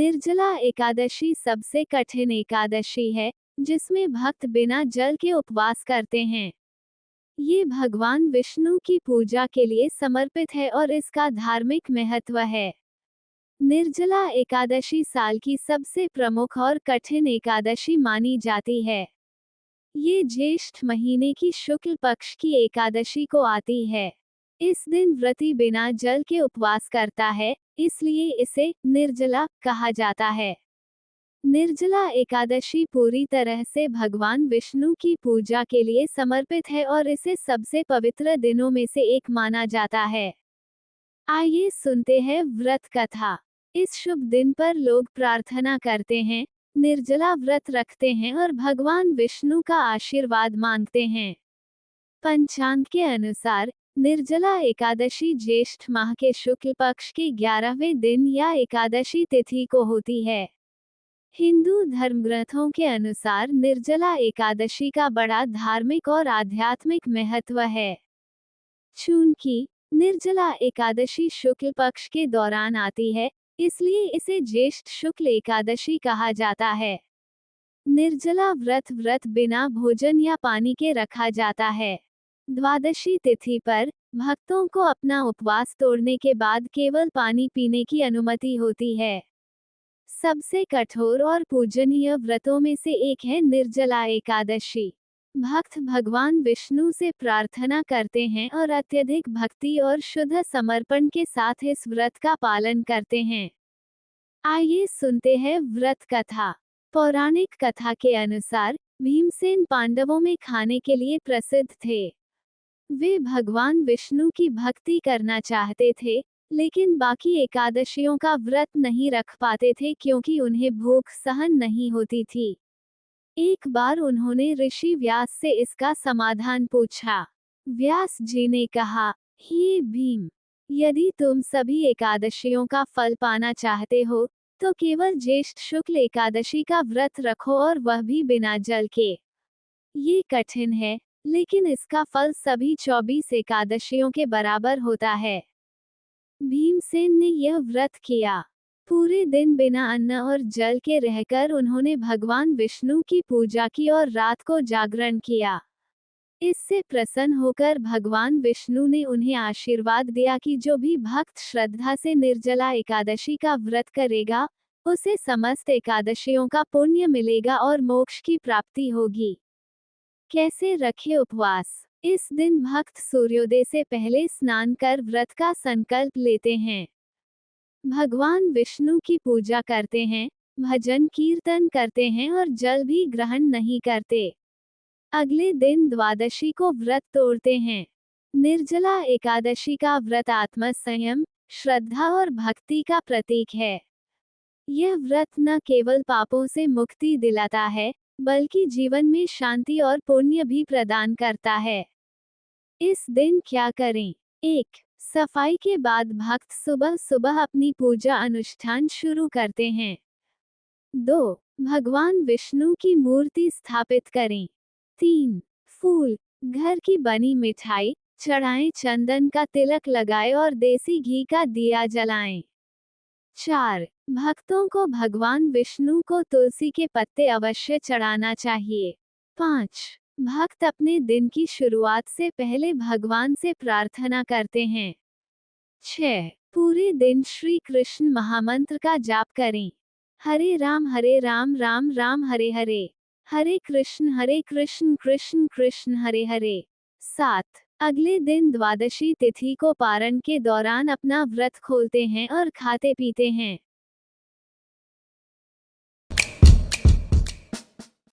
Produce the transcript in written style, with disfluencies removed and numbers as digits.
निर्जला एकादशी सबसे कठिन एकादशी है, जिसमें भक्त बिना जल के उपवास करते हैं। ये भगवान विष्णु की पूजा के लिए समर्पित है और इसका धार्मिक महत्व है। निर्जला एकादशी साल की सबसे प्रमुख और कठिन एकादशी मानी जाती है। ये ज्येष्ठ महीने की शुक्ल पक्ष की एकादशी को आती है। इस दिन व्रती बिना जल के उपवास करता है, इसलिए इसे निर्जला कहा जाता है। निर्जला एकादशी पूरी तरह से भगवान विष्णु की पूजा के लिए समर्पित है और इसे सबसे पवित्र दिनों में से एक माना जाता है। आइए सुनते हैं व्रत कथा। इस शुभ दिन पर लोग प्रार्थना करते हैं, निर्जला व्रत रखते हैं और भगवान विष्णु का आशीर्वाद मांगते हैं। पंचांग के अनुसार निर्जला एकादशी ज्येष्ठ माह के शुक्ल पक्ष के 11वें दिन या एकादशी तिथि को होती है। हिंदू धर्मग्रंथों के अनुसार निर्जला एकादशी का बड़ा धार्मिक और आध्यात्मिक महत्व है। चूंकि निर्जला एकादशी शुक्ल पक्ष के दौरान आती है, इसलिए इसे ज्येष्ठ शुक्ल एकादशी कहा जाता है। निर्जला व्रत बिना भोजन या पानी के रखा जाता है। द्वादशी तिथि पर भक्तों को अपना उपवास तोड़ने के बाद केवल पानी पीने की अनुमति होती है। सबसे कठोर और पूजनीय व्रतों में से एक है निर्जला एकादशी। भक्त भगवान विष्णु से प्रार्थना करते हैं और अत्यधिक भक्ति और शुद्ध समर्पण के साथ इस व्रत का पालन करते हैं। आइए सुनते हैं व्रत कथा। पौराणिक कथा के अनुसार भीमसेन पांडवों में खाने के लिए प्रसिद्ध थे। वे भगवान विष्णु की भक्ति करना चाहते थे, लेकिन बाकी एकादशियों का व्रत नहीं रख पाते थे क्योंकि उन्हें भूख सहन नहीं होती थी। एक बार उन्होंने ऋषि व्यास से इसका समाधान पूछा। व्यास जी ने कहा, हे भीम, यदि तुम सभी एकादशियों का फल पाना चाहते हो, तो केवल ज्येष्ठ शुक्ल एकादशी का व्रत रखो और वह भी बिना जल के। ये कठिन है, लेकिन इसका फल सभी 24 एकादशियों के बराबर होता है। भीमसेन ने यह व्रत किया। पूरे दिन बिना अन्न और जल के रहकर उन्होंने भगवान विष्णु की पूजा की और रात को जागरण किया। इससे प्रसन्न होकर भगवान विष्णु ने उन्हें आशीर्वाद दिया कि जो भी भक्त श्रद्धा से निर्जला एकादशी का व्रत करेगा, उसे समस्त एकादशियों का पुण्य मिलेगा और मोक्ष की प्राप्ति होगी। कैसे रखे उपवास? इस दिन भक्त सूर्योदय से पहले स्नान कर व्रत का संकल्प लेते हैं। भगवान विष्णु की पूजा करते हैं, भजन कीर्तन करते हैं और जल भी ग्रहण नहीं करते। अगले दिन द्वादशी को व्रत तोड़ते हैं। निर्जला एकादशी का व्रत आत्म संयम, श्रद्धा और भक्ति का प्रतीक है। यह व्रत न केवल पापों से मुक्ति दिलाता है, बल्कि जीवन में शांति और पुण्य भी प्रदान करता है। इस दिन क्या करें? 1. सफाई के बाद भक्त सुबह सुबह अपनी पूजा अनुष्ठान शुरू करते हैं। 2. भगवान विष्णु की मूर्ति स्थापित करें। 3. फूल, घर की बनी मिठाई चढ़ाएं, चंदन का तिलक लगाएं और देसी घी का दिया जलाएं। 4. भक्तों को भगवान विष्णु को तुलसी के पत्ते अवश्य चढ़ाना चाहिए। 5. भक्त अपने दिन की शुरुआत से पहले भगवान से प्रार्थना करते हैं। 6. पूरे दिन श्री कृष्ण महामंत्र का जाप करें। हरे राम राम राम हरे हरे, हरे कृष्ण कृष्ण कृष्ण हरे हरे। 7. अगले दिन द्वादशी तिथि को पारण के दौरान अपना व्रत खोलते हैं और खाते पीते हैं।